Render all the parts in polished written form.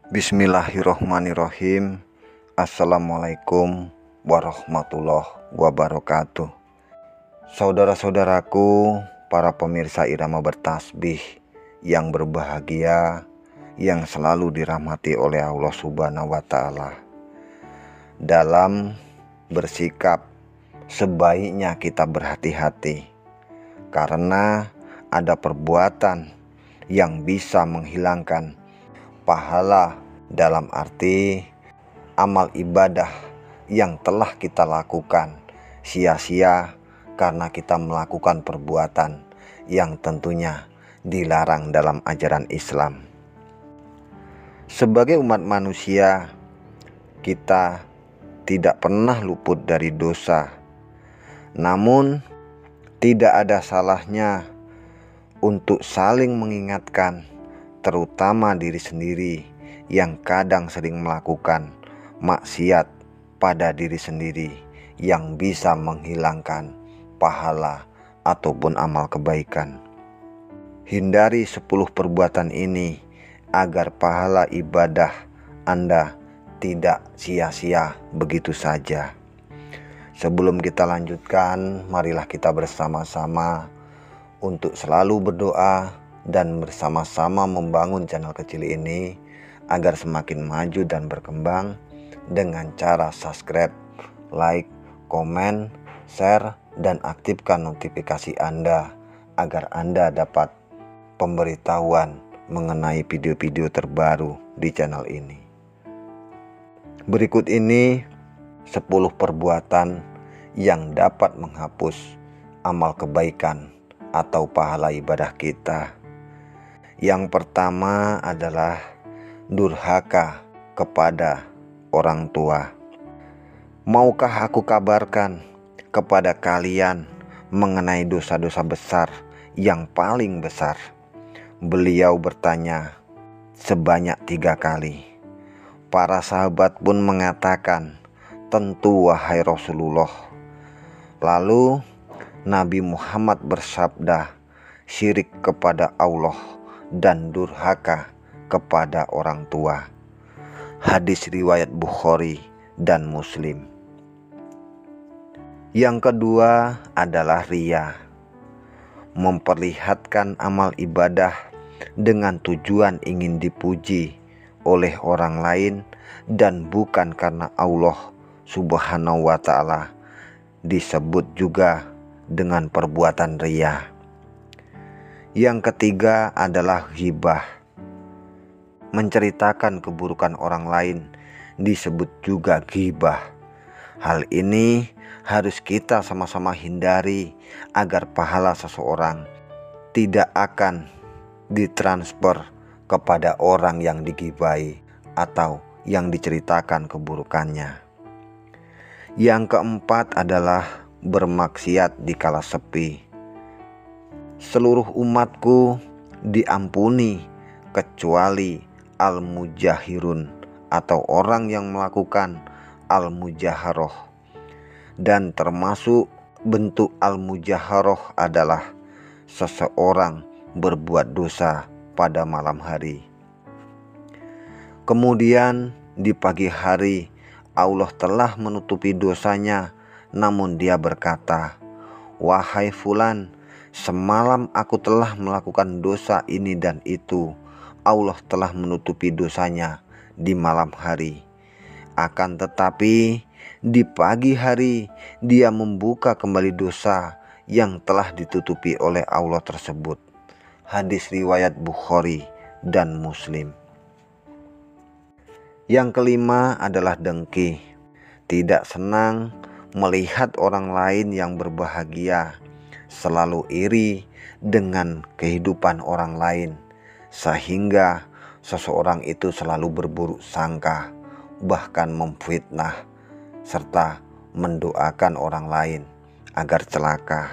Bismillahirrohmanirrohim. Assalamualaikum warahmatullahi wabarakatuh. Saudara-saudaraku, para pemirsa Irama Bertasbih yang berbahagia, yang selalu dirahmati oleh Allah Subhanahu wa Ta'ala. Dalam bersikap, sebaiknya kita berhati-hati, karena ada perbuatan yang bisa menghilangkan pahala, dalam arti amal ibadah yang telah kita lakukan sia-sia karena kita melakukan perbuatan yang tentunya dilarang dalam ajaran Islam. Sebagai umat manusia, kita tidak pernah luput dari dosa. Namun tidak ada salahnya untuk saling mengingatkan, terutama diri sendiri yang kadang sering melakukan maksiat pada diri sendiri yang bisa menghilangkan pahala ataupun amal kebaikan. Hindari 10 perbuatan ini agar pahala ibadah Anda tidak sia-sia begitu saja. Sebelum kita lanjutkan, marilah kita bersama-sama untuk selalu berdoa dan bersama-sama membangun channel kecil ini agar semakin maju dan berkembang dengan cara subscribe, like, komen, share, dan aktifkan notifikasi Anda agar Anda dapat pemberitahuan mengenai video-video terbaru di channel ini. Berikut ini 10 perbuatan yang dapat menghapus amal kebaikan atau pahala ibadah kita. Yang pertama adalah durhaka kepada orang tua. Maukah aku kabarkan kepada kalian mengenai dosa-dosa besar yang paling besar? Beliau bertanya sebanyak 3 kali. Para sahabat pun mengatakan, tentu wahai Rasulullah. Lalu Nabi Muhammad bersabda, syirik kepada Allah dan durhaka kepada orang tua. Hadis riwayat Bukhari dan Muslim. Yang kedua adalah riya. Memperlihatkan amal ibadah dengan tujuan ingin dipuji oleh orang lain dan bukan karena Allah Subhanahu wa Ta'ala, disebut juga dengan perbuatan riya. Yang ketiga adalah ghibah. Menceritakan keburukan orang lain disebut juga ghibah. Hal ini harus kita sama-sama hindari agar pahala seseorang tidak akan ditransfer kepada orang yang dighibahi atau yang diceritakan keburukannya. Yang keempat adalah bermaksiat di kala sepi. Seluruh umatku diampuni kecuali al-mujahirun atau orang yang melakukan al-mujaharoh. Dan termasuk bentuk al-mujaharoh adalah seseorang berbuat dosa pada malam hari. Kemudian di pagi hari Allah telah menutupi dosanya, namun dia berkata, wahai fulan, semalam aku telah melakukan dosa ini dan itu. Allah telah menutupi dosanya di malam hari. Akan tetapi di pagi hari dia membuka kembali dosa yang telah ditutupi oleh Allah tersebut. Hadis riwayat Bukhari dan Muslim. Yang kelima adalah dengki. Tidak senang melihat orang lain yang berbahagia, selalu iri dengan kehidupan orang lain, sehingga seseorang itu selalu berburuk sangka, bahkan memfitnah, serta mendoakan orang lain agar celaka.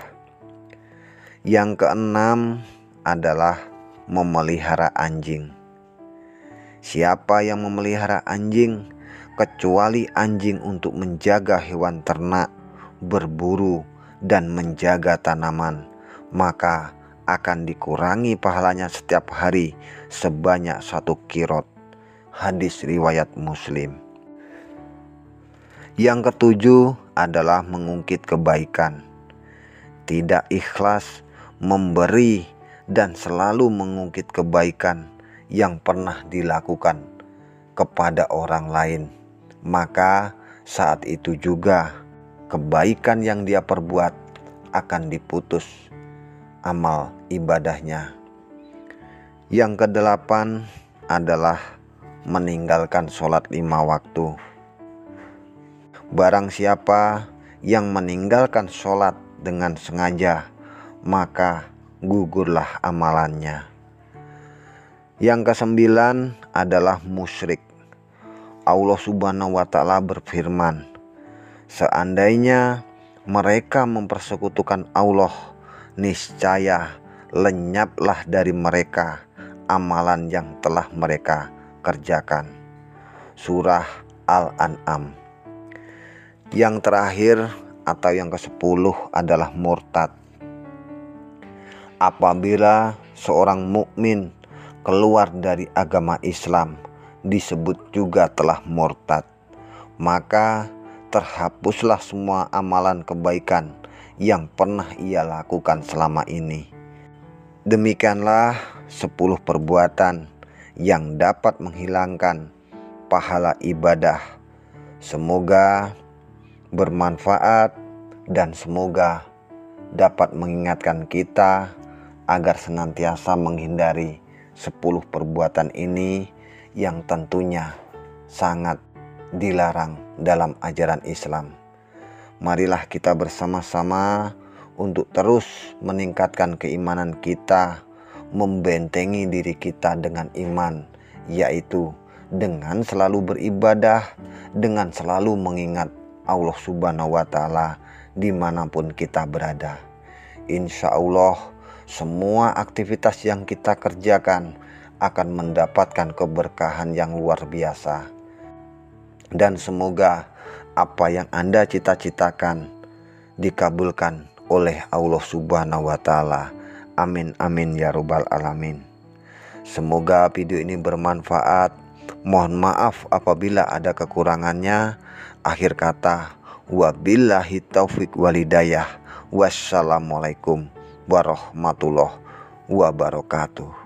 Yang keenam adalah memelihara anjing. Siapa yang memelihara anjing, kecuali anjing untuk menjaga hewan ternak, berburu, dan menjaga tanaman, maka akan dikurangi pahalanya setiap hari sebanyak 1 kirot. Hadis riwayat Muslim. Yang ketujuh adalah mengungkit kebaikan. Tidak ikhlas memberi dan selalu mengungkit kebaikan yang pernah dilakukan kepada orang lain, maka saat itu juga kebaikan yang dia perbuat akan diputus amal ibadahnya. Yang kedelapan adalah meninggalkan sholat 5 waktu. Barang siapa yang meninggalkan sholat dengan sengaja, maka gugurlah amalannya. Yang kesembilan adalah musyrik. Allah Subhanahu wa Ta'ala berfirman, seandainya mereka mempersekutukan Allah, niscaya lenyaplah dari mereka amalan yang telah mereka kerjakan. Surah Al-An'am. Yang terakhir atau yang ke-10 adalah murtad. Apabila seorang mukmin keluar dari agama Islam, disebut juga telah murtad, maka terhapuslah semua amalan kebaikan yang pernah ia lakukan selama ini. Demikianlah 10 perbuatan yang dapat menghilangkan pahala ibadah. Semoga bermanfaat dan semoga dapat mengingatkan kita agar senantiasa menghindari 10 perbuatan ini yang tentunya sangat dilarang dalam ajaran Islam. Marilah kita bersama-sama untuk terus meningkatkan keimanan kita, membentengi diri kita dengan iman, yaitu dengan selalu beribadah, dengan selalu mengingat Allah Subhanahu wa Ta'ala dimanapun kita berada. Insya Allah semua aktivitas yang kita kerjakan akan mendapatkan keberkahan yang luar biasa. Dan semoga apa yang Anda cita-citakan dikabulkan oleh Allah Subhanahu wa Ta'ala. Amin amin ya rabbal alamin. Semoga video ini bermanfaat. Mohon maaf apabila ada kekurangannya. Akhir kata, wabillahi taufik walhidayah. Wassalamualaikum warahmatullahi wabarakatuh.